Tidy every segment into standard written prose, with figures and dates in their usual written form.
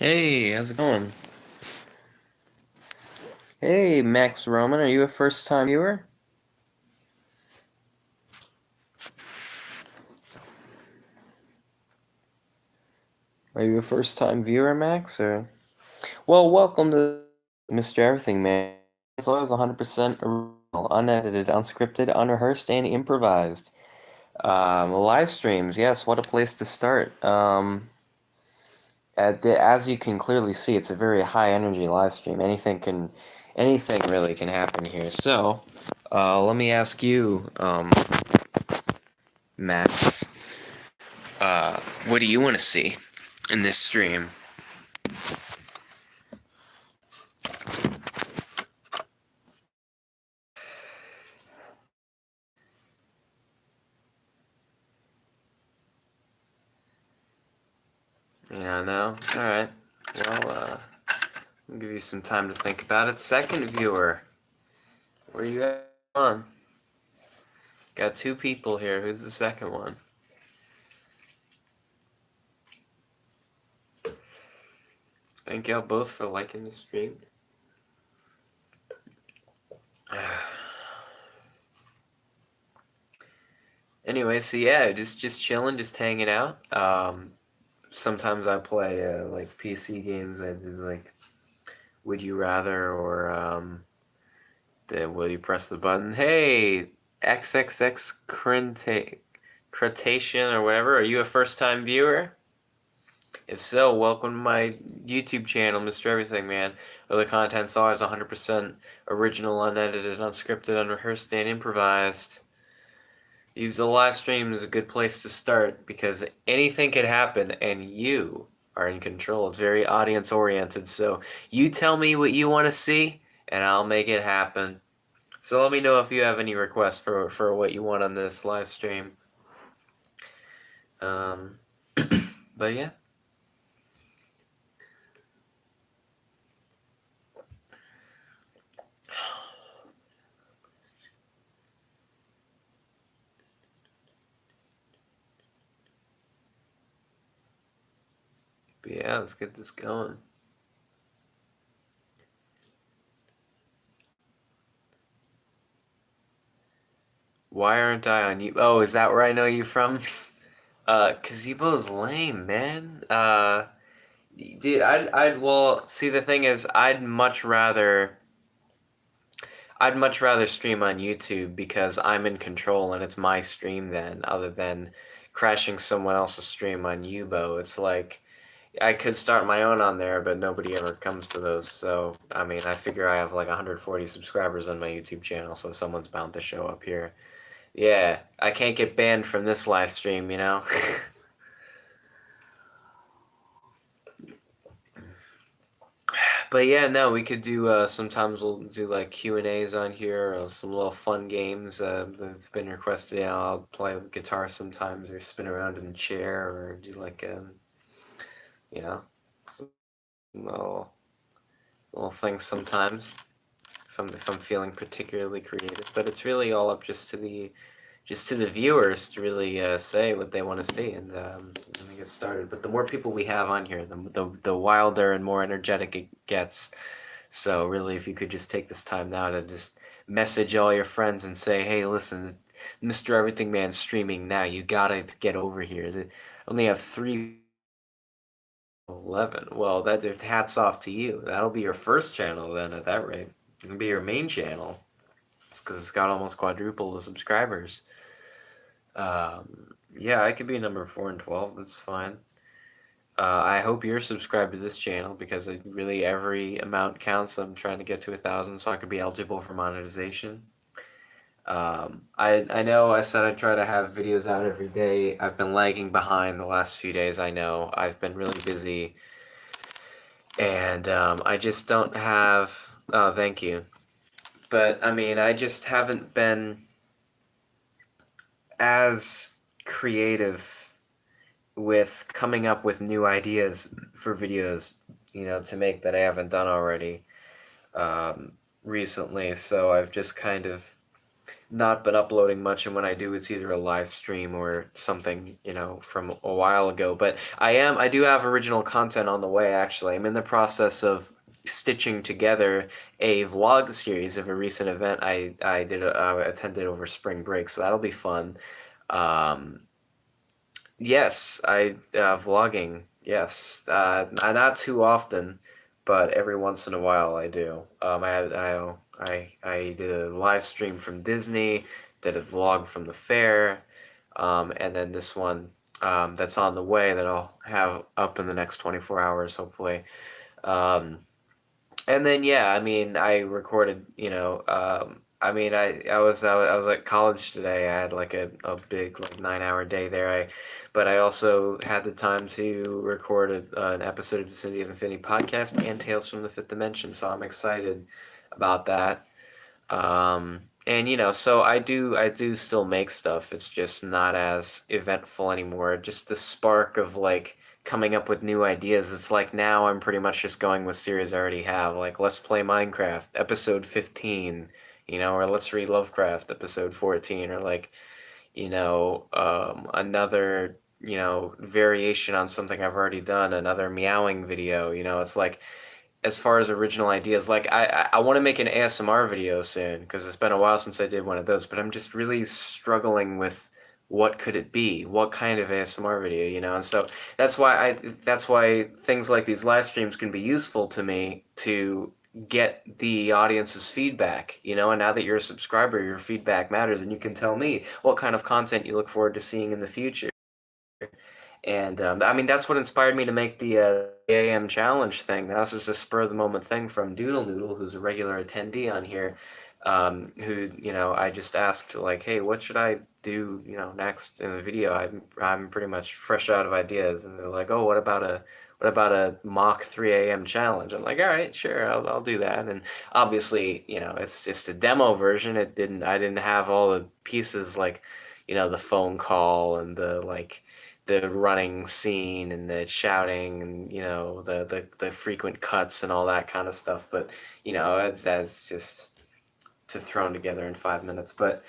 Hey, how's it going? Hey, Max Roman, are you a first-time viewer? Are you a first-time viewer, Max? Or well, welcome to Mr. Everything Man. It's always 100% original, unedited, unscripted, unrehearsed, and improvised. Live streams, yes, what a place to start. As you can clearly see, it's a very high-energy live stream. Anything really can happen here. So, let me ask you, Max. What do you want to see in this stream? Yeah, no? Alright. Well, I'll give you some time to think about it. Second viewer, where you at on? Got two people here. Who's the second one? Thank y'all both for liking the stream. Anyway, so yeah, just chilling, just hanging out. Sometimes I play like PC games. I do like Would You Rather or Will You Press the Button? Hey, XXX Cretation or whatever. Are you a first-time viewer? If so, welcome to my YouTube channel, Mr. Everything Man, where the content's always 100% original, unedited, unscripted, unrehearsed, and improvised. The live stream is a good place to start because anything could happen and you are in control. It's very audience oriented, so you tell me what you want to see and I'll make it happen. So let me know if you have any requests for what you want on this live stream. But yeah. But yeah, let's get this going. Why aren't I on you? Oh, is that where I know you from? Cause Yibo's lame, man. Dude, well, see, the thing is, I'd much rather stream on YouTube because I'm in control and it's my stream then, other than crashing someone else's stream on Yubo. It's like, I could start my own on there, but nobody ever comes to those. So, I mean, I figure I have like 140 subscribers on my YouTube channel, so someone's bound to show up here. Yeah, I can't get banned from this live stream, you know? But yeah, no, we could do, sometimes we'll do like Q&As on here, or some little fun games that's been requested. You know, I'll play guitar sometimes, or spin around in a chair, or do like, you know, some little things sometimes, if I'm feeling particularly creative. But it's really all up just to the viewers to really say what they want to see and get started. But the more people we have on here, the wilder and more energetic it gets. So really, if you could just take this time now to just message all your friends and say, hey, listen, Mr. Everything Man's streaming now. You gotta get over here. They only have 311. Well, hats off to you. That'll be your first channel then at that rate. It'll be your main channel. It's because it's got almost quadruple the subscribers. Yeah, I could be number 4 and 12. That's fine. I hope you're subscribed to this channel because really every amount counts. I'm trying to get to 1,000 so I could be eligible for monetization. I know I said I'd try to have videos out every day. I've been lagging behind the last few days, I know. I've been really busy. And I just don't have... Oh, thank you. But, I mean, I just haven't been as creative with coming up with new ideas for videos, to make that I haven't done already recently. So I've just kind of not been uploading much, and when I do, it's either a live stream or something, from a while ago. But I do have original content on the way, actually. I'm in the process of stitching together a vlog series of a recent event I attended over spring break, so that'll be fun. Um, yes, vlogging. Yes, not too often, but every once in a while I do. I did a live stream from Disney, did a vlog from the fair, and then this one that's on the way that I'll have up in the next 24 hours, hopefully. Um, and then yeah, I mean, I recorded. I mean, I was at college today. I had like a big like 9 hour day there. But I also had the time to record an episode of the City of Infinity podcast and Tales from the Fifth Dimension. So I'm excited about that. And so I do still make stuff. It's just not as eventful anymore. Just the spark of like coming up with new ideas. It's like now I'm pretty much just going with series I already have. Like let's play Minecraft episode 15, or let's read Lovecraft episode 14, or like, another, variation on something I've already done, another meowing video. It's like as far as original ideas, like I want to make an ASMR video soon because it's been a while since I did one of those, but I'm just really struggling with what could it be, what kind of ASMR video, and so that's why things like these live streams can be useful to me to get the audience's feedback, and now that you're a subscriber, your feedback matters, and you can tell me what kind of content you look forward to seeing in the future. And I mean, that's what inspired me to make the AM challenge thing. That was just a spur of the moment thing from Doodle Noodle, who's a regular attendee on here. Who, I just asked like, hey, what should I do, next in the video? I'm pretty much fresh out of ideas, and they're like, oh, what about a mock 3 a.m. challenge? I'm like, all right, sure, I'll do that. And obviously, it's just a demo version. I didn't have all the pieces like, the phone call and the running scene and the shouting and the frequent cuts and all that kind of stuff. But that's just to thrown together in 5 minutes. But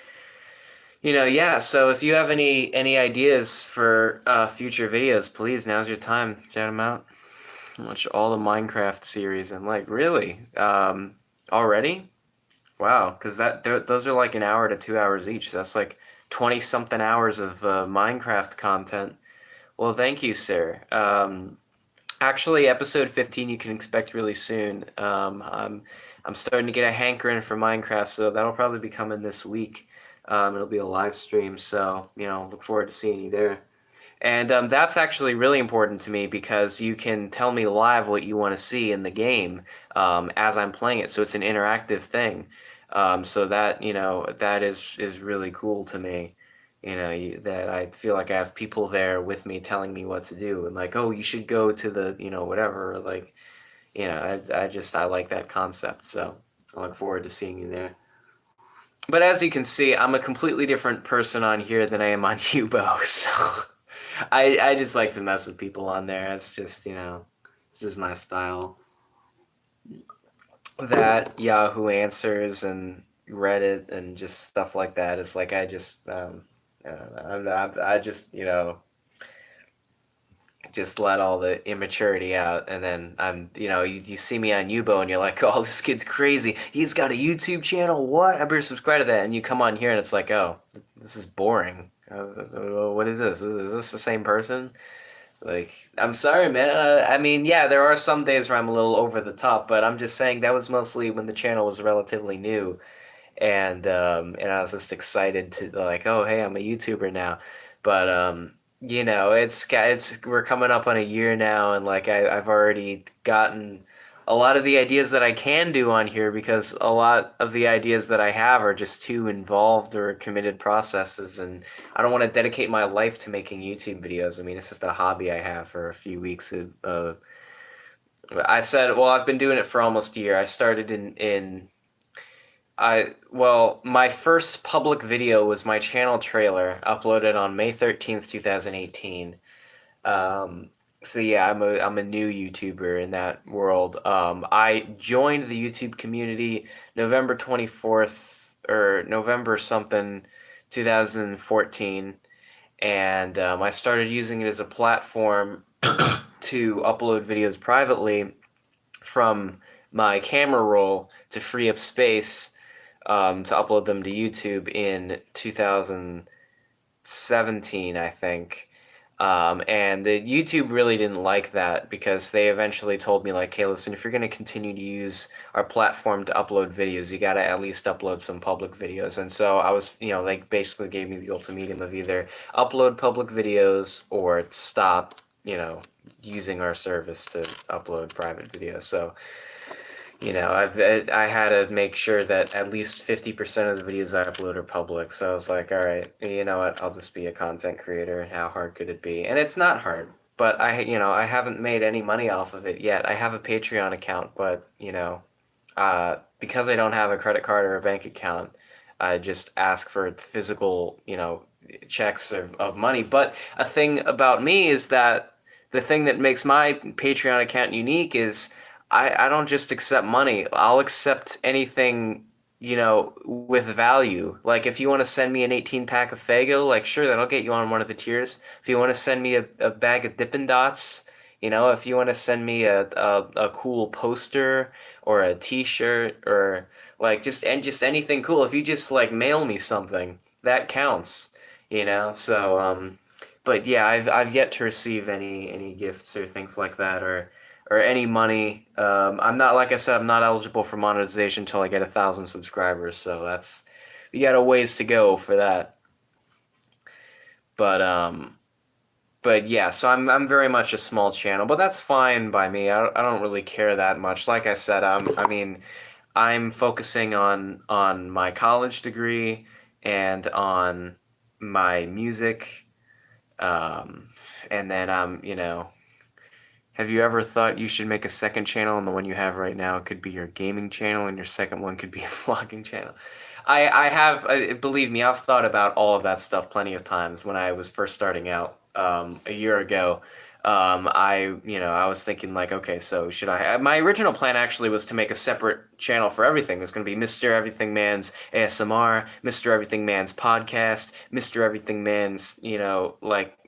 yeah. So if you have any ideas for future videos, please, now's your time. Shout them out. Watch all the Minecraft series. I'm like, really? Already? Wow, because those are like an hour to 2 hours each. So that's like 20 something hours of Minecraft content. Well, thank you, sir. Actually, episode 15 you can expect really soon. I'm starting to get a hankering for Minecraft, so that'll probably be coming this week. It'll be a live stream, so look forward to seeing you there. And that's actually really important to me because you can tell me live what you want to see in the game as I'm playing it. So it's an interactive thing. So that is really cool to me. That I feel like I have people there with me telling me what to do and like, oh, you should go to the whatever. Like, I like that concept. So I look forward to seeing you there. But as you can see, I'm a completely different person on here than I am on Yubo. So. I just like to mess with people on there. It's just, this is my style. That Yahoo Answers and Reddit and just stuff like that is like I just I just just let all the immaturity out, and then you see me on Yubo and you're like, oh, this kid's crazy. He's got a YouTube channel. What? I better subscribe to that. And you come on here and it's like, oh, this is boring. What is this? Is this the same person? Like, I'm sorry, man. I mean, yeah, there are some days where I'm a little over the top, but I'm just saying that was mostly when the channel was relatively new, and I was just excited to like, oh, hey, I'm a YouTuber now. But it's we're coming up on a year now, and like I've already gotten a lot of the ideas that I can do on here because a lot of the ideas that I have are just too involved or committed processes, and I don't want to dedicate my life to making YouTube videos. I mean, it's just a hobby I have for a few weeks. I said, well, I've been doing it for almost a year. I started my first public video was my channel trailer uploaded on May 13th, 2018. So yeah, I'm a new YouTuber in that world. I joined the YouTube community November 24th. or November something, 2014, and I started using it as a platform to upload videos privately from my camera roll to free up space to upload them to YouTube in 2017, I think. And the YouTube really didn't like that because they eventually told me like, hey, listen, if you're going to continue to use our platform to upload videos, you got to at least upload some public videos. And so I was, like basically gave me the ultimatum of either upload public videos or stop, using our service to upload private videos. So I had to make sure that at least 50% of the videos I upload are public. So I was like, all right, you know what? I'll just be a content creator. How hard could it be? And it's not hard. But I haven't made any money off of it yet. I have a Patreon account, but because I don't have a credit card or a bank account, I just ask for physical, checks of money. But a thing about me is that the thing that makes my Patreon account unique is I don't just accept money. I'll accept anything, with value. Like if you want to send me an 18 pack of Fago, like sure, that'll get you on one of the tiers. If you want to send me a bag of Dippin' Dots, if you want to send me a cool poster or a t-shirt or like just anything cool, if you just like mail me something, that counts, So but yeah, I've yet to receive any gifts or things like that or any money. I'm not, like I said, I'm not eligible for monetization until I get 1,000 subscribers, so we got a ways to go for that. But but yeah, so I'm very much a small channel, but that's fine by me. I don't really care that much. Like I said, I'm focusing on my college degree and on my music, um, and then have you ever thought you should make a second channel and the one you have right now could be your gaming channel and your second one could be a vlogging channel? I have, believe me, I've thought about all of that stuff plenty of times when I was first starting out a year ago. I was thinking like, okay, so should I? My original plan actually was to make a separate channel for everything. It's going to be Mr. Everything Man's ASMR, Mr. Everything Man's podcast, Mr. Everything Man's,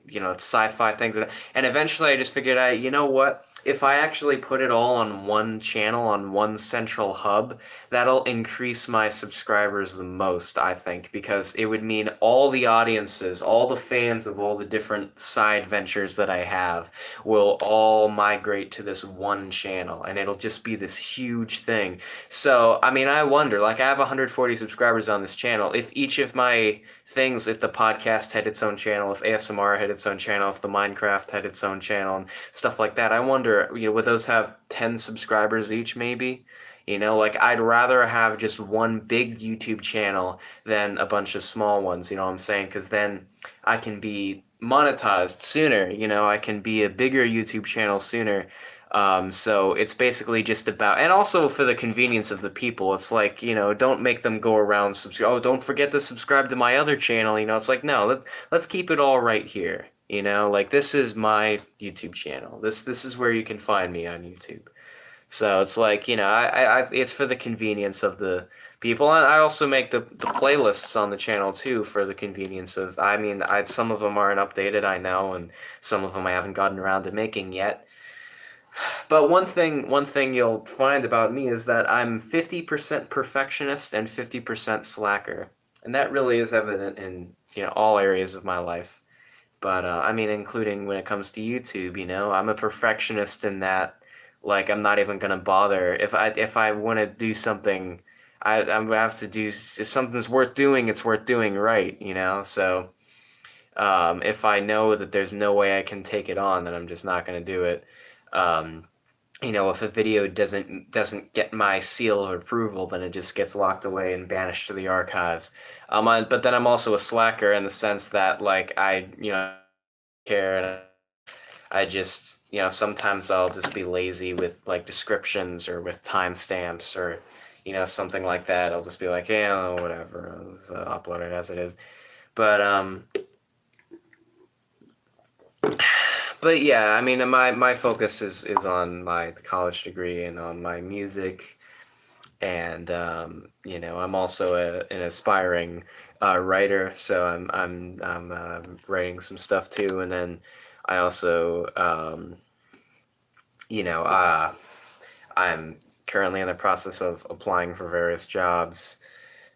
sci-fi things. And eventually I just figured out, you know what? If I actually put it all on one channel, on one central hub, that'll increase my subscribers the most, I think, because it would mean all the audiences, all the fans of all the different side ventures that I have will all migrate to this one channel, and it'll just be this huge thing. So, I wonder, like, I have 140 subscribers on this channel. If each of my things, if the podcast had its own channel, if ASMR had its own channel, if the Minecraft had its own channel, and stuff like that, I wonder, would those have 10 subscribers each, maybe? Like I'd rather have just one big YouTube channel than a bunch of small ones, you know what I'm saying? Because then I can be monetized sooner, I can be a bigger YouTube channel sooner. So it's basically just about, and also for the convenience of the people, it's like, don't make them go around, oh, don't forget to subscribe to my other channel, it's like, no, let's keep it all right here, like this is my YouTube channel. This is where you can find me on YouTube. So it's like, it's for the convenience of the people. And I also make the playlists on the channel too for the convenience of, some of them aren't updated, I know, and some of them I haven't gotten around to making yet. But one thing you'll find about me is that I'm 50% perfectionist and 50% slacker. And that really is evident in, all areas of my life. But including when it comes to YouTube, I'm a perfectionist in that, like, I'm not even gonna bother if I want to do something. I'm gonna have to do, if something's worth doing, it's worth doing right, So if I know that there's no way I can take it on, then I'm just not gonna do it. Um, if a video doesn't get my seal of approval, then it just gets locked away and banished to the archives. But then I'm also a slacker in the sense that, like, I care, and I just, sometimes I'll just be lazy with like descriptions or with timestamps or something like that. I'll just be like, yeah, whatever, I'll just upload it as it is. But but yeah, my focus is on my college degree and on my music. and you know, I'm also an aspiring writer, so I'm writing some stuff too, and then I also you know, I'm currently in the process of applying for various jobs.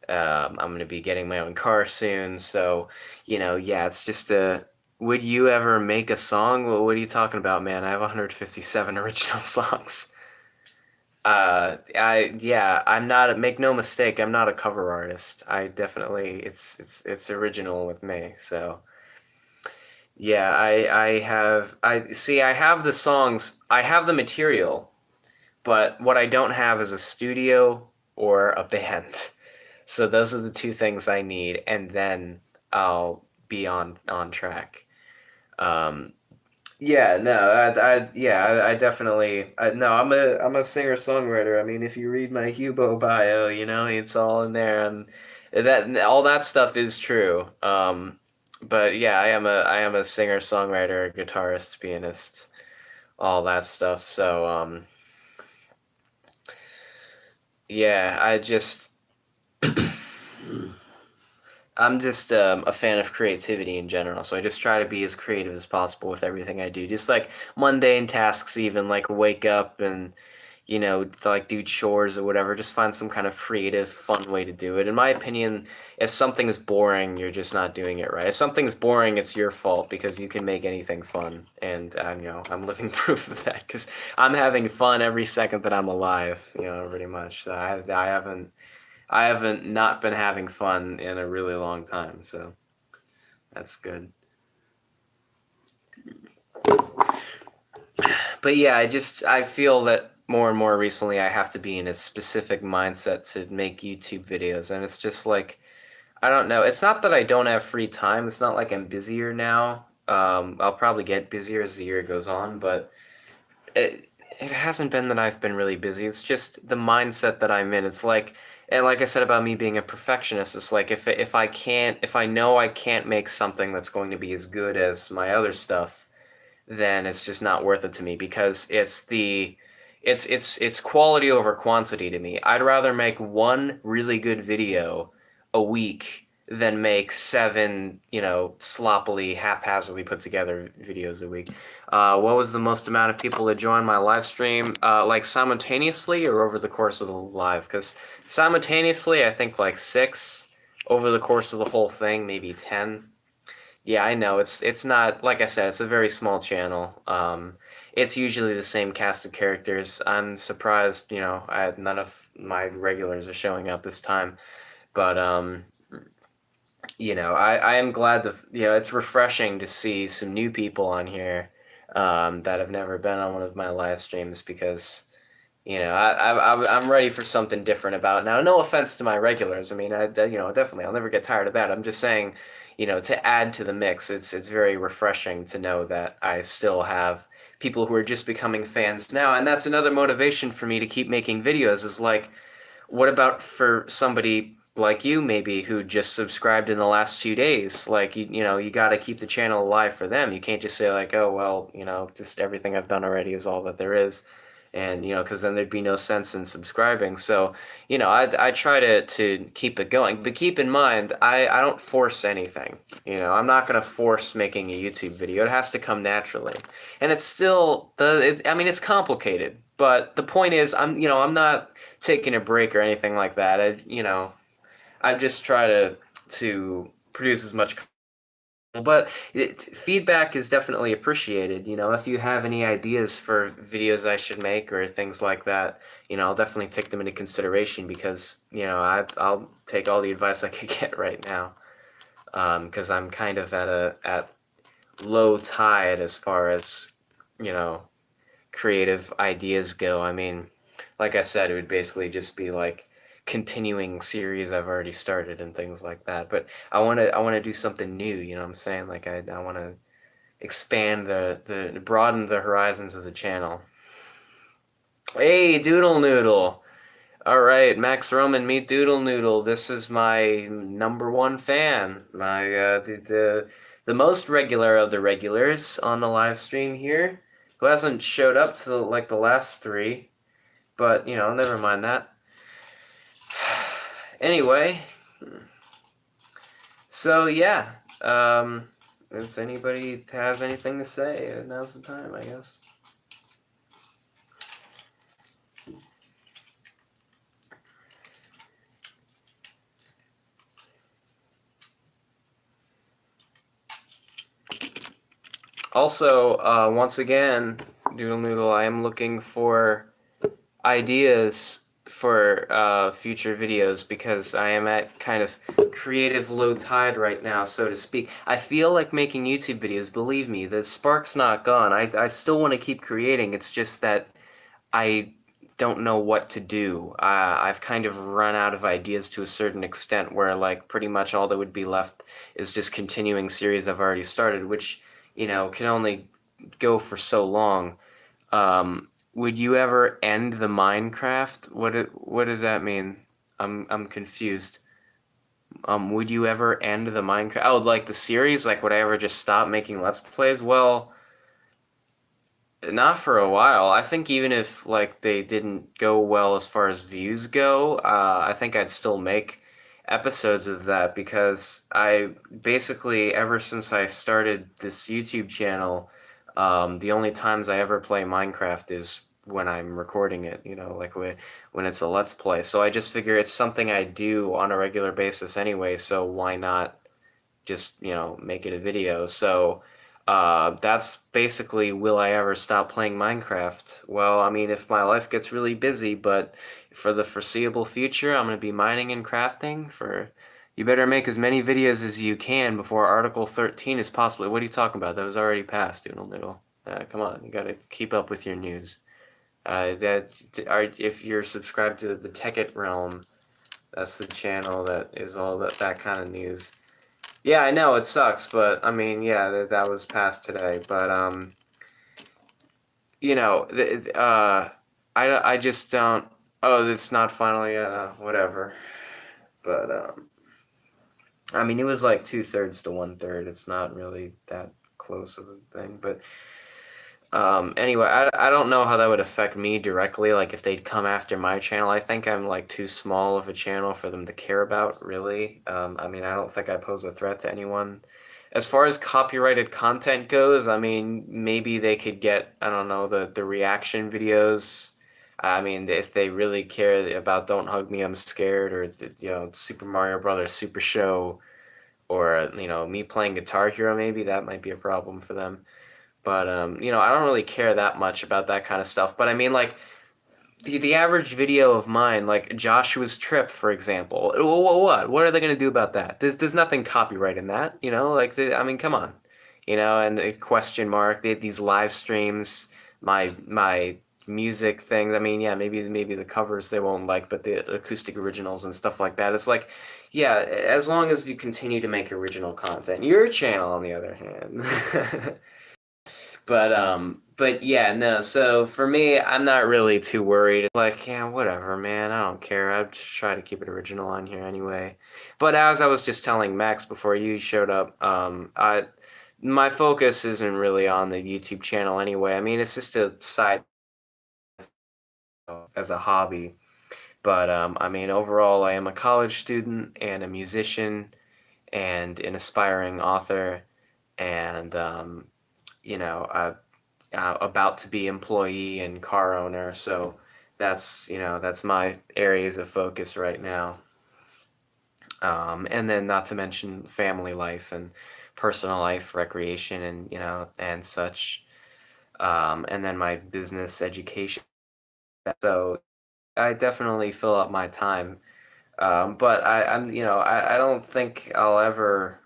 I'm going to be getting my own car soon, so you know, yeah, it's just a. Would you ever make a song? Well, what are you talking about, man? I have 157 original songs. I'm not. Make no mistake, I'm not a cover artist. I definitely, it's original with me. So yeah, I have the songs, I have the material, but what I don't have is a studio or a band. So those are the two things I need, and then I'll be on track. Um, yeah, no, I definitely, no, I'm a singer songwriter. I mean, if you read my Hubo bio, you know, it's all in there, and that all that stuff is true. But yeah, I am a singer songwriter, guitarist, pianist, all that stuff. So yeah, I'm just a fan of creativity in general, so I just try to be as creative as possible with everything I do. Just like mundane tasks, even like wake up and you know, to like do chores or whatever. Just find some kind of creative, fun way to do it. In my opinion, if something is boring, you're just not doing it right. If something's boring, it's your fault because you can make anything fun, and you know, I'm living proof of that because I'm having fun every second that I'm alive. You know, pretty much. So I haven't not been having fun in a really long time, so that's good. But yeah, I feel that more and more recently I have to be in a specific mindset to make YouTube videos, and it's just like I don't know. It's not that I don't have free time. It's not like I'm busier now. I'll probably get busier as the year goes on, but it hasn't been that I've been really busy. It's just the mindset that I'm in. It's like, and like I said about me being a perfectionist, it's like if I know I can't make something that's going to be as good as my other stuff, then it's just not worth it to me because it's quality over quantity to me. I'd rather make one really good video a week than make seven, you know, sloppily, haphazardly put together videos a week. What was the most amount of people that joined my live stream, like simultaneously or over the course of the live? Because simultaneously, I think like six. Over the course of the whole thing, maybe 10. Yeah, I know. It's not like I said, it's a very small channel. It's usually the same cast of characters. I'm surprised, you know, none of my regulars are showing up this time. But you know, I am glad that you know it's refreshing to see some new people on here that have never been on one of my live streams because you know, I'm ready for something different about it. Now. No offense to my regulars. I mean, you know, definitely, I'll never get tired of that. I'm just saying, you know, to add to the mix, it's very refreshing to know that I still have people who are just becoming fans now, and that's another motivation for me to keep making videos. Is like, what about for somebody like you, maybe, who just subscribed in the last few days? Like, you know, you got to keep the channel alive for them. You can't just say like, oh well, you know, just everything I've done already is all that there is and you know because then there'd be no sense in subscribing so you know I try to keep it going but keep in mind I don't force anything you know I'm not going to force making a YouTube video it has to come naturally and it's still I mean it's complicated but the point is I'm not taking a break or anything like that you know I just try to produce as much but feedback is definitely appreciated. You know, if you have any ideas for videos I should make or things like that, you know, I'll definitely take them into consideration because, you know, I'll take all the advice I could get right now. Because I'm kind of at low tide as far as, you know, creative ideas go. I mean, like I said, it would basically just be like continuing series I've already started and things like that. But I want to do something new, you know what I'm saying? Like I want to expand the broaden the horizons of the channel. Hey, Doodle Noodle. All right, Max Roman, meet Doodle Noodle. This is my number one fan. My the most regular of the regulars on the live stream here, who hasn't showed up to like the last three, but you know, never mind that. Anyway, so yeah, if anybody has anything to say, now's the time, I guess. Also, once again, Doodle Noodle, I am looking for ideas for future videos because I am at kind of creative low tide right now, so to speak. I feel like making YouTube videos, believe me, the spark's not gone. I still want to keep creating, it's just that I don't know what to do. I've kind of run out of ideas to a certain extent where like pretty much all that would be left is just continuing series I've already started, which, you know, can only go for so long. Would you ever end the Minecraft? What does that mean? I'm confused. Would you ever end the Minecraft? Oh, like the series? Like would I ever just stop making Let's Plays? Well, not for a while. I think even if like they didn't go well as far as views go, I think I'd still make episodes of that because I basically ever since I started this YouTube channel, the only times I ever play Minecraft is when I'm recording it, you know, like when it's a Let's Play. So I just figure it's something I do on a regular basis anyway, so why not just, you know, make it a video. So that's basically, will I ever stop playing Minecraft? Well, I mean, if my life gets really busy, but for the foreseeable future, I'm going to be mining and crafting for... You better make as many videos as you can before Article 13 is possibly... What are you talking about? That was already passed, Doodle Noodle. Come on, you got to keep up with your news. If you're subscribed to the Tech It Realm, that's the channel that is all that kind of news. Yeah, I know, it sucks, but, I mean, yeah, that was passed today, but, you know, I just don't... Oh, it's not finally, whatever. But, I mean, it was like 2/3 to 1/3. It's not really that close of a thing, but... Anyway, I don't know how that would affect me directly, like if they'd come after my channel. I think I'm like too small of a channel for them to care about, really. I mean, I don't think I pose a threat to anyone. As far as copyrighted content goes, I mean, maybe they could get, I don't know, the reaction videos. I mean, if they really care about Don't Hug Me, I'm Scared, or, you know, Super Mario Brothers Super Show, or, you know, me playing Guitar Hero, maybe that might be a problem for them. But, you know, I don't really care that much about that kind of stuff. But I mean, like, the average video of mine, like Joshua's trip, for example, what are they going to do about that? There's nothing copyright in that, you know? Like, I mean, come on. You know, and the question mark, they had these live streams, my music things. I mean, yeah, maybe the covers they won't like, but the acoustic originals and stuff like that. It's like, yeah, as long as you continue to make original content. Your channel, on the other hand. But yeah, no, so for me, I'm not really too worried. It's like, yeah, whatever, man, I don't care. I just try to keep it original on here anyway. But as I was just telling Max before you showed up, my focus isn't really on the YouTube channel anyway. I mean, it's just a side as a hobby. But I mean, overall, I am a college student and a musician and an aspiring author, and you know, about to be employee and car owner, so that's, you know, that's my areas of focus right now. And then not to mention family life and personal life, recreation, and, you know, and such. And then my business education. So I definitely fill up my time. But I'm, you know, I don't think I'll ever...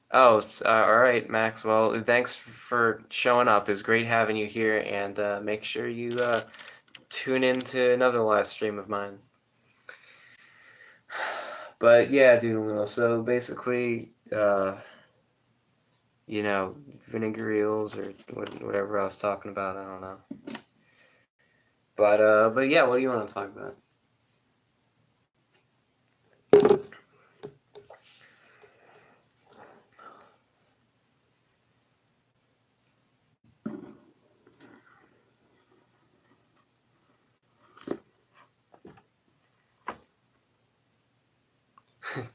Oh, all right, Max. Well, thanks for showing up. It's great having you here, and make sure you tune in to another live stream of mine. But yeah, dude. So basically, you know, vinegar eels or whatever I was talking about. I don't know. But yeah, what do you want to talk about?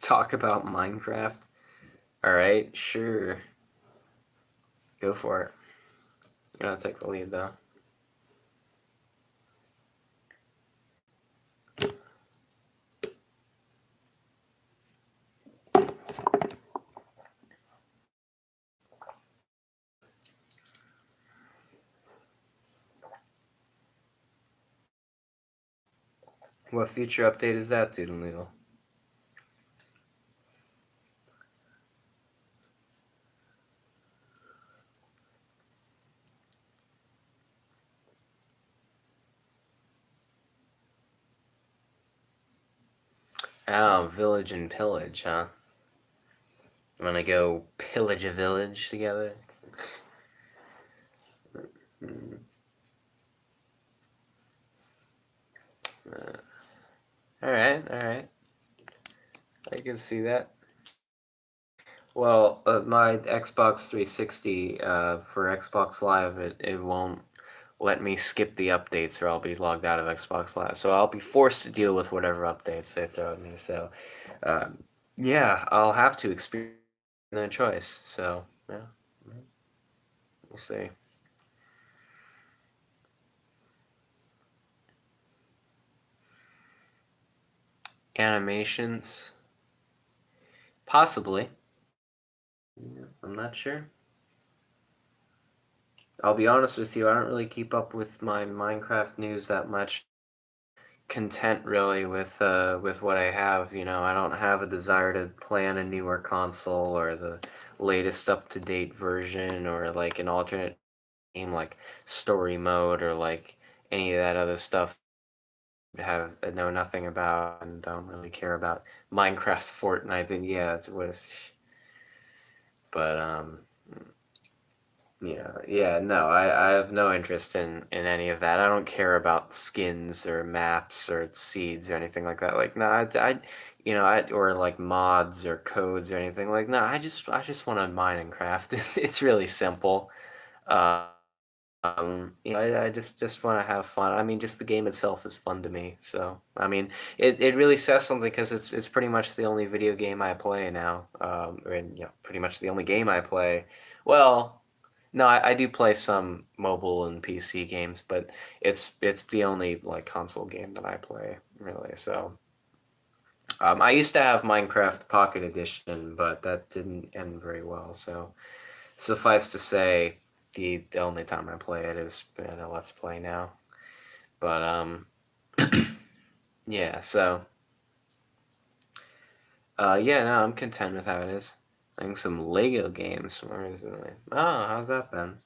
Talk about Minecraft. Alright, sure. Go for it. You gotta take the lead, though. What future update is that, Dude and Legal? Oh, Village and Pillage, huh? Wanna go pillage a village together? Alright, alright. I can see that. Well, my Xbox 360, for Xbox Live, it won't let me skip the updates or I'll be logged out of Xbox Live. So I'll be forced to deal with whatever updates they throw at me. So, yeah, I'll have to experience no choice. So, yeah, we'll see. Animations? Possibly. I'm not sure. I'll be honest with you, I don't really keep up with my Minecraft news that much. Content really with what I have. You know, I don't have a desire to plan a newer console or the latest up-to-date version or like an alternate game like story mode or like any of that other stuff I know nothing about and don't really care about. Minecraft, Fortnite, and yeah, it was, but yeah, no, I have no interest in any of that. I don't care about skins or maps or seeds or anything like that. Like, no, or like mods or codes or anything. Like, no, I just want to mine and craft. It's really simple. Uh, I just want to have fun. I mean, just the game itself is fun to me. So, I mean, it really says something because it's pretty much the only video game I play now. And pretty much the only game I play. Well. No, I do play some mobile and PC games, but it's the only like console game that I play really. So I used to have Minecraft Pocket Edition, but that didn't end very well. So suffice to say, the only time I play it is in a Let's Play now. But yeah. So yeah, no, I'm content with how it is. Playing some Lego games more recently. Oh, how's that been?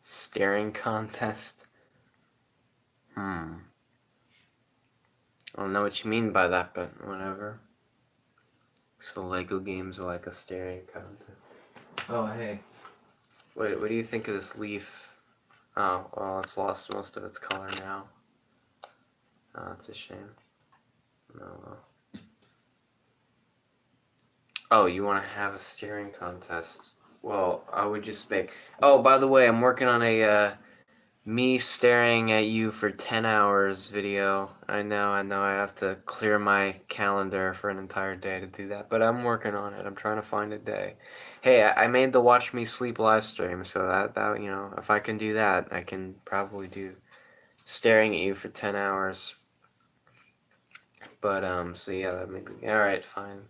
Staring contest. Hmm. I don't know what you mean by that, but whatever. So Lego games are like a staring contest. Oh, hey. Wait, what do you think of this leaf? Oh, well, it's lost most of its color now. Oh, it's a shame. Oh, well. Oh, you want to have a staring contest? Well, I would just make... Oh, by the way, I'm working on a, me staring at you for 10 hours video. I know, I have to clear my calendar for an entire day to do that, but I'm working on it. I'm trying to find a day. Hey, I made the Watch Me Sleep live stream, so that if I can do that, I can probably do staring at you for 10 hours. But, so yeah, that may be... Alright, fine.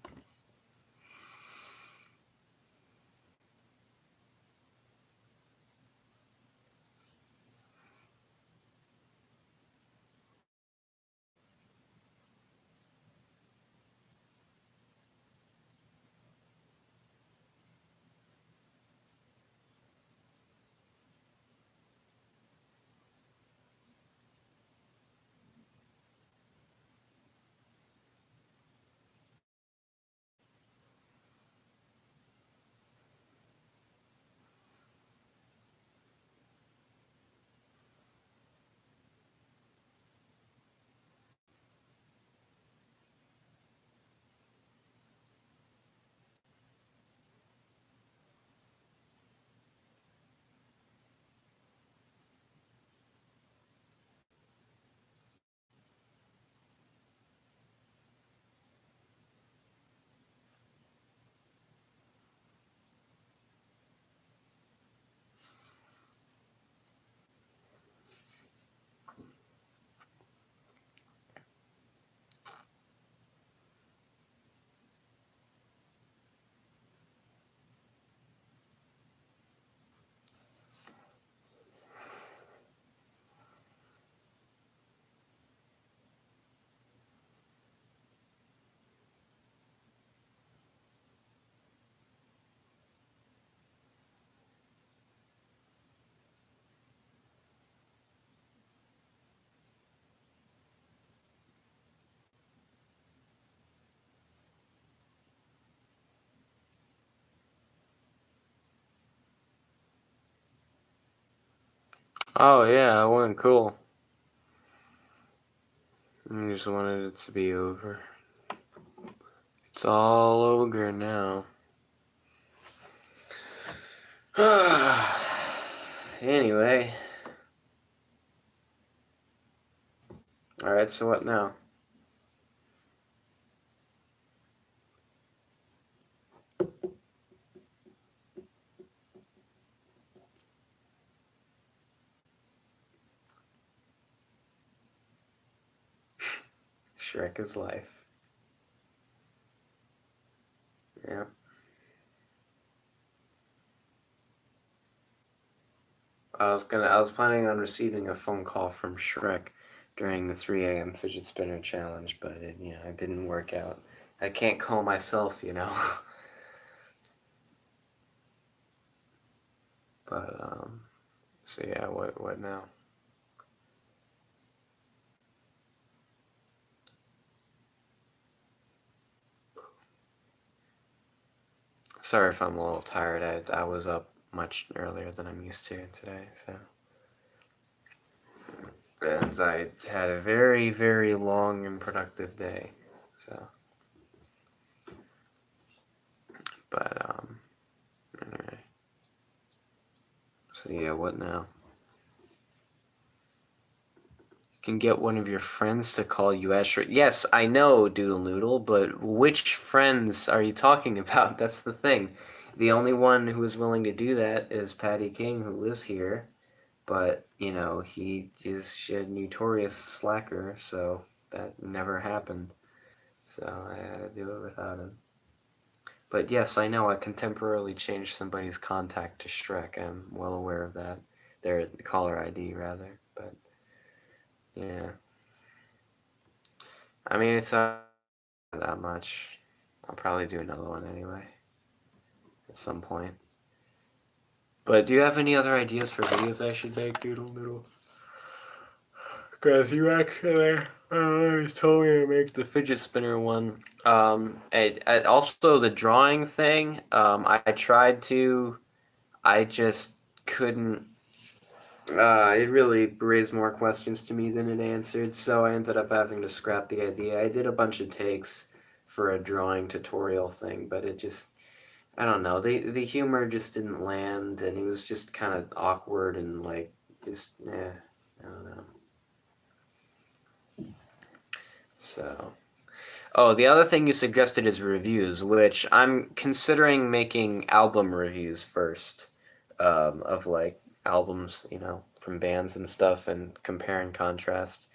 Oh yeah, it went cool. I just wanted it to be over. It's all over now. Anyway. Alright, so what now? Shrek is life. Yeah. I was planning on receiving a phone call from Shrek during the 3 a.m. fidget spinner challenge, but it didn't work out. I can't call myself, But so yeah, what now? Sorry if I'm a little tired. I was up much earlier than I'm used to today, so. And I had a very, very long and productive day, so. But anyway. So yeah, what now? You can get one of your friends to call you Ashra. Yes, I know, Doodle Noodle, but which friends are you talking about? That's the thing. The only one who is willing to do that is Patty King, who lives here. But, he is a notorious slacker, so that never happened. So I had to do it without him. But yes, I know I can temporarily change somebody's contact to Shrek. I'm well aware of that. Their caller ID, rather. But, yeah. I mean, it's not that much. I'll probably do another one anyway. At some point. But do you have any other ideas for videos I should make, Doodle Noodle? Because you actually always told me to make the fidget spinner one. And also the drawing thing. I tried to. I just couldn't. It really raised more questions to me than it answered, so I ended up having to scrap the idea. I did a bunch of takes for a drawing tutorial thing, but it just. I don't know. The humor just didn't land, and it was just kind of awkward and like just I don't know. So. Oh, the other thing you suggested is reviews, which I'm considering making album reviews first, of like albums, from bands and stuff, and compare and contrast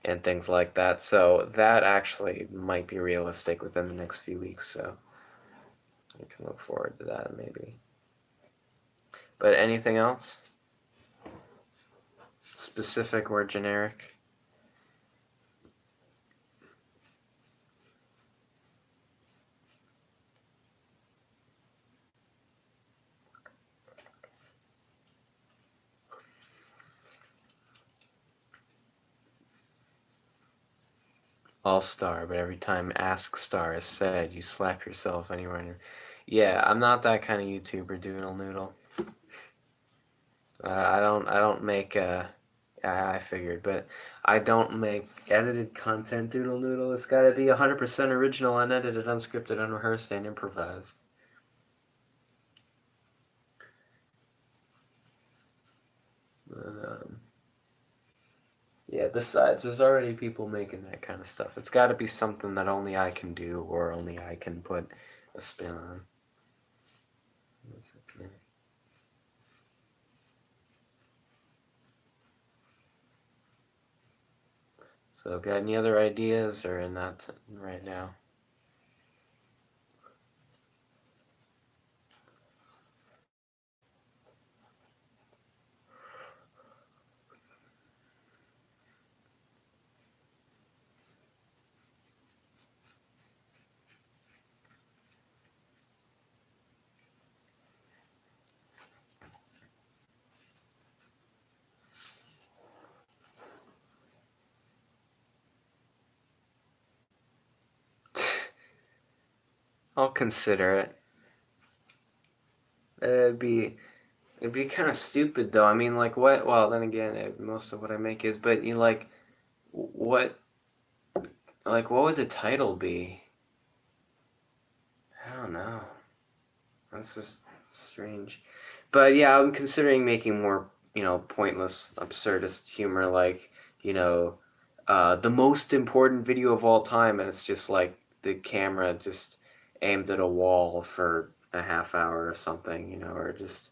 and things like that. So that actually might be realistic within the next few weeks. So I can look forward to that maybe. But anything else? Specific or generic? All star, but every time ask star is said, you slap yourself anywhere in your... Yeah, I'm not that kind of YouTuber, Doodle Noodle. I don't make I figured, but I don't make edited content, Doodle Noodle. It's got to be 100% original, unedited, unscripted, unrehearsed, and improvised. But, yeah, besides, there's already people making that kind of stuff. It's got to be something that only I can do, or only I can put a spin on. So, got any other ideas, or in that right now? I'll consider it. It'd be It'd be kind of stupid though. I mean, like what? Well, then again, most of what I make is. But you like what? Like what would the title be? I don't know. That's just strange. But yeah, I'm considering making more, pointless, absurdist humor, like, you know, the most important video of all time, and it's just like the camera just aimed at a wall for a half hour or something, or just,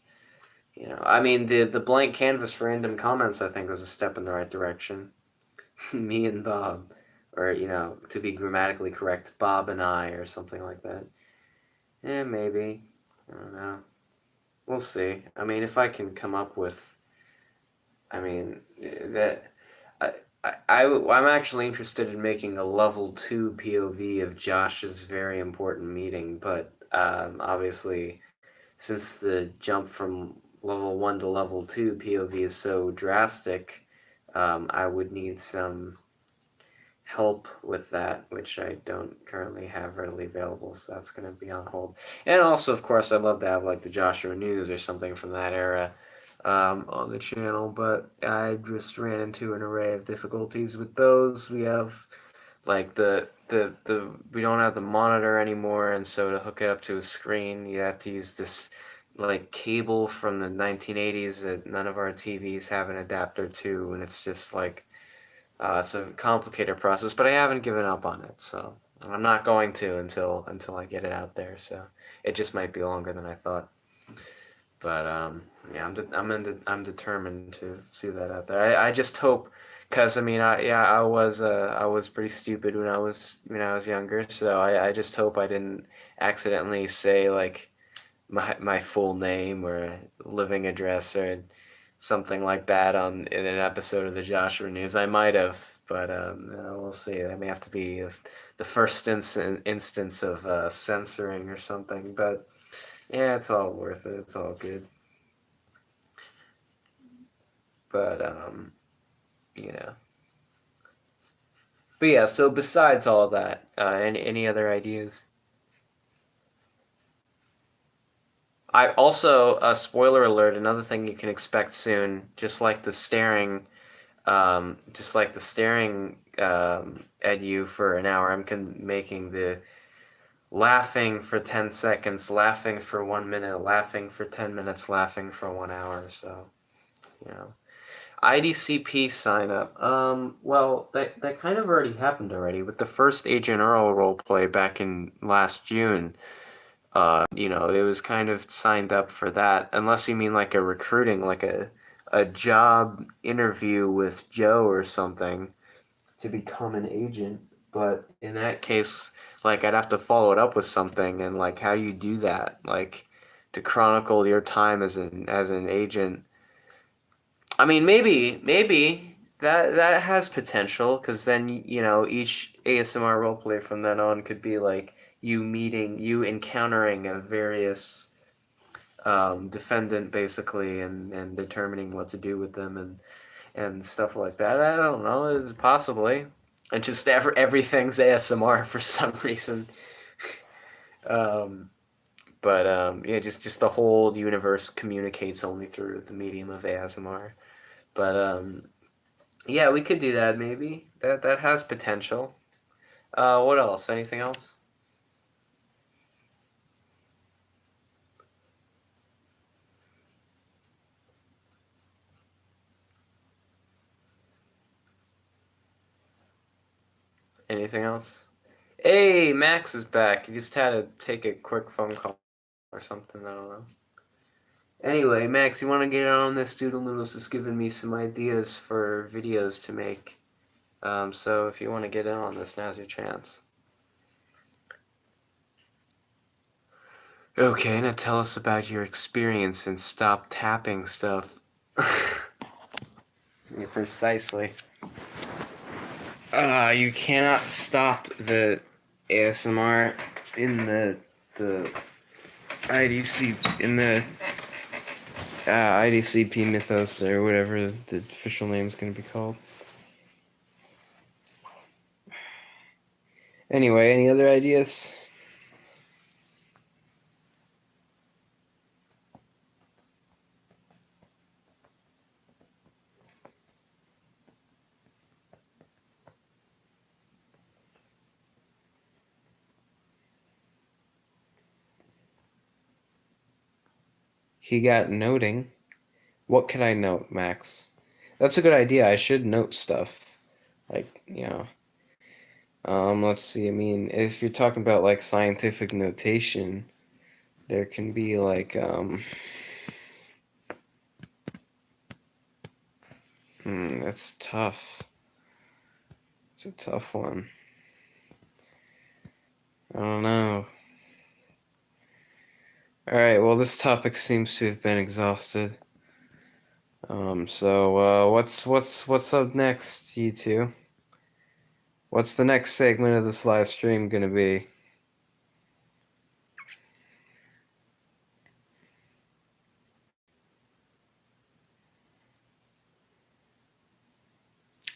I mean, the blank canvas for random comments, I think, was a step in the right direction. Me and Bob, or, to be grammatically correct, Bob and I, or something like that. Maybe. I don't know. We'll see. I mean, if I can come up with, I mean, that I'm actually interested in making a level 2 POV of Josh's very important meeting, but obviously, since the jump from level 1 to level 2 POV is so drastic, I would need some help with that, which I don't currently have readily available, so that's going to be on hold. And also, of course, I'd love to have like the Joshua News or something from that era on the channel, but I just ran into an array of difficulties with those. We have like the we don't have the monitor anymore, and so to hook it up to a screen, you have to use this like cable from the 1980s that none of our TVs have an adapter to, and it's just like it's a complicated process, but I haven't given up on it, so I'm not going to until I get it out there. So it just might be longer than I thought, but yeah, I'm determined to see that out there. I just hope, cause I mean, I was pretty stupid when I was younger, so I just hope I didn't accidentally say like my full name or living address or something like that in an episode of the Joshua News. I might have, but we'll see. That may have to be the first instance of censoring or something. But yeah, it's all worth it. It's all good. But you know. But yeah. So besides all of that, any other ideas? I also, spoiler alert, another thing you can expect soon, just like the staring at you for an hour, making the laughing for 10 seconds, laughing for 1 minute, laughing for 10 minutes, laughing for 1 hour. So, you know. IDCP sign up. Well, that kind of already happened already with the first Agent Earl roleplay back in last June. It was kind of signed up for that, unless you mean like a recruiting, like a job interview with Joe or something to become an agent. But in that case, like I'd have to follow it up with something, and like how you do that, like to chronicle your time as an agent. I mean, maybe that has potential because then each ASMR roleplay from then on could be like you encountering a various defendant basically and determining what to do with them and stuff like that. I don't know, possibly. And just everything's ASMR for some reason. Um, but yeah, just the whole universe communicates only through the medium of ASMR. But yeah, we could do that maybe. That has potential. What else? Anything else? Anything else? Hey, Max is back. You just had to take a quick phone call or something. I don't know. Anyway, Max, you want to get on this? Doodle Noodles has given me some ideas for videos to make. So if you want to get in on this, now's your chance. Okay, now tell us about your experience and stop tapping stuff. Yeah, precisely. You cannot stop the ASMR in the IDC in the IDCP mythos or whatever the official name is going to be called. Anyway, any other ideas? he got noting. What can I note, Max? That's a good idea. I should note stuff. Like, let's see. I mean, if you're talking about like scientific notation, there can be like, that's tough. It's a tough one. I don't know. All right. Well, this topic seems to have been exhausted. So what's up next, you two? What's the next segment of this live stream gonna be?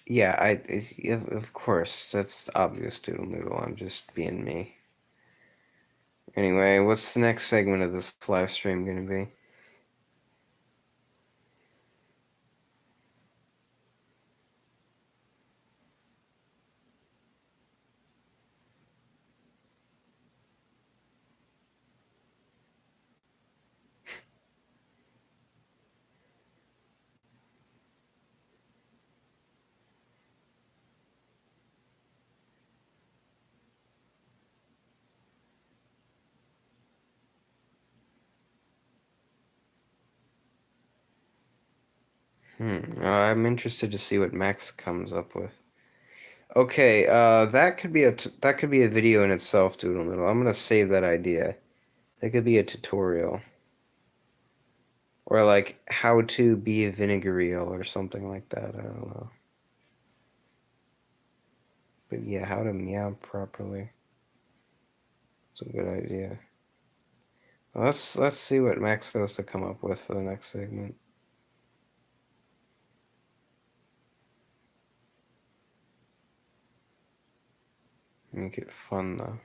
Yeah, of course, that's obvious, Doodle Noodle. I'm just being me. Anyway, what's the next segment of this live stream gonna be? I'm interested to see what Max comes up with. Okay, that could be that could be a video in itself, Doodle Noodle. I'm gonna save that idea. That could be a tutorial. Or like how to be a vinegar eel or something like that. I don't know. But yeah, how to meow properly. It's a good idea. Well, let's see what Max has to come up with for the next segment. Make it fun though.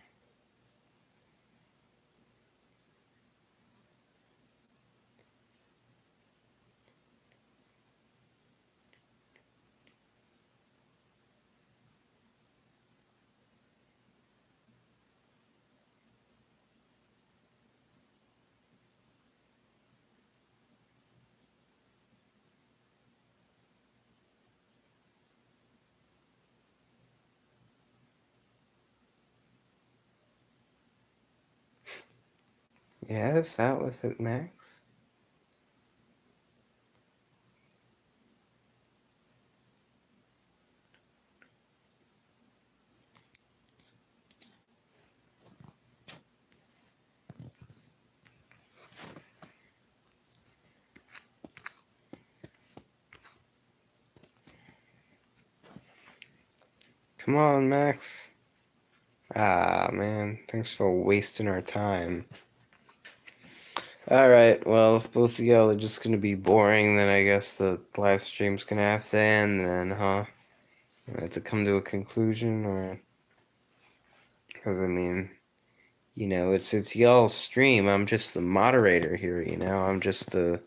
Yeah, is that with it, Max? Come on, Max. Ah, man. Thanks for wasting our time. Alright, well, if both of y'all are just gonna be boring, then I guess the live stream's gonna have to end then, huh? I have to come to a conclusion, or... Because, I mean, it's y'all's stream. I'm just the moderator here, I'm just the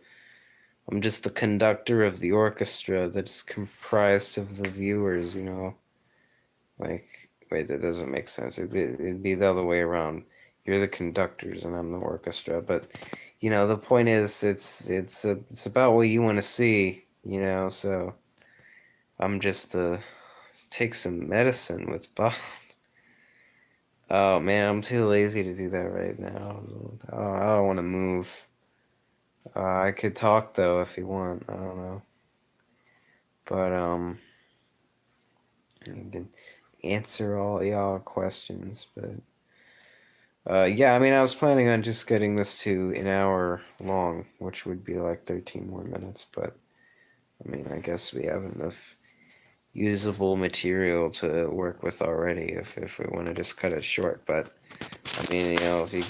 conductor of the orchestra that's comprised of the viewers, Like, wait, that doesn't make sense. It'd be the other way around. You're the conductors and I'm the orchestra. But, the point is, it's about what you want to see, So I'm just take some medicine with Bob. Oh man, I'm too lazy to do that right now. I don't want to move. I could talk though if you want. I don't know, but you can answer all y'all questions. But yeah, I mean, I was planning on just getting this to an hour long, which would be like 13 more minutes. But I mean, I guess we have enough usable material to work with already if we want to just cut it short. But I mean, if you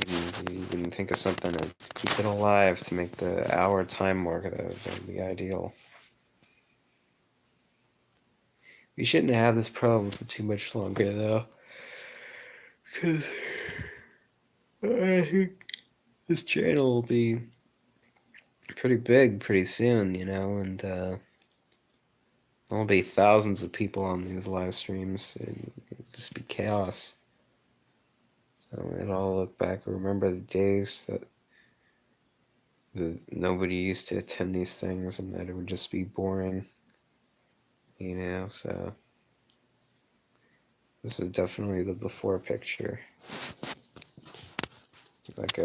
can think of something to keep it alive to make the hour time mark, that'd be ideal. We shouldn't have this problem for too much longer, though. Because I think this channel will be pretty big pretty soon, and there'll be thousands of people on these live streams. It'll just be chaos. So we'll all look back and remember the days that nobody used to attend these things and that it would just be boring, so this is definitely the before picture. Like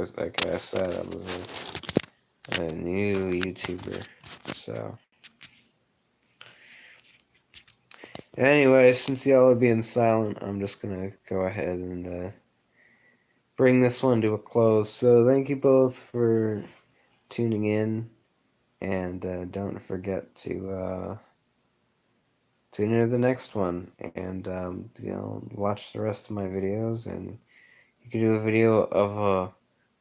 I said, I'm a new YouTuber, so anyway, since y'all are being silent, I'm just gonna go ahead and bring this one to a close. So thank you both for tuning in, and don't forget to tune into the next one, and watch the rest of my videos, and you can do a video of a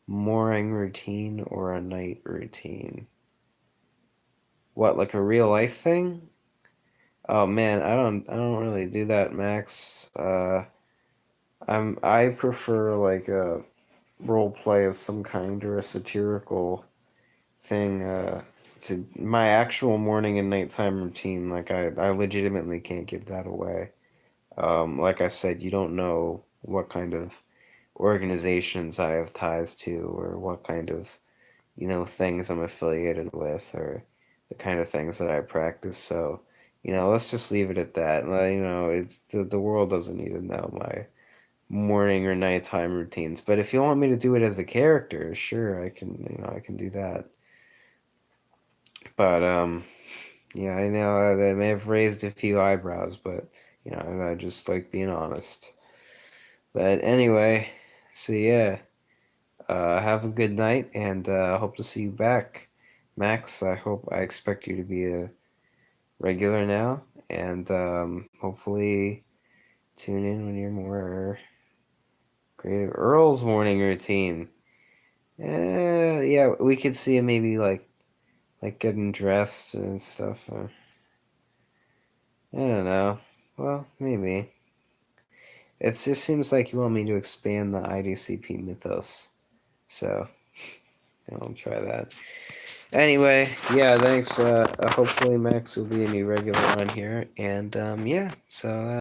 morning routine or a night routine. What, like a real life thing? Oh man, I don't really do that, Max. I prefer like a role play of some kind or a satirical thing to my actual morning and nighttime routine. Like I legitimately can't give that away. Like I said, you don't know what kind of organizations I have ties to or what kind of things I'm affiliated with or the kind of things that I practice. So let's just leave it at that. It's the world doesn't need to know my morning or nighttime routines. But if you want me to do it as a character, sure, I can do that. But yeah, I know they may have raised a few eyebrows, but I just like being honest. But anyway, so yeah, have a good night, and hope to see you back, Max. I expect you to be a regular now, and hopefully tune in when you're more creative. Earl's morning routine. Yeah, we could see him maybe like getting dressed and stuff. I don't know. Well, maybe. It just seems like you want me to expand the IDCP mythos. So, I'll try that. Anyway, yeah, thanks. Hopefully Max will be a new regular on here. And, yeah, so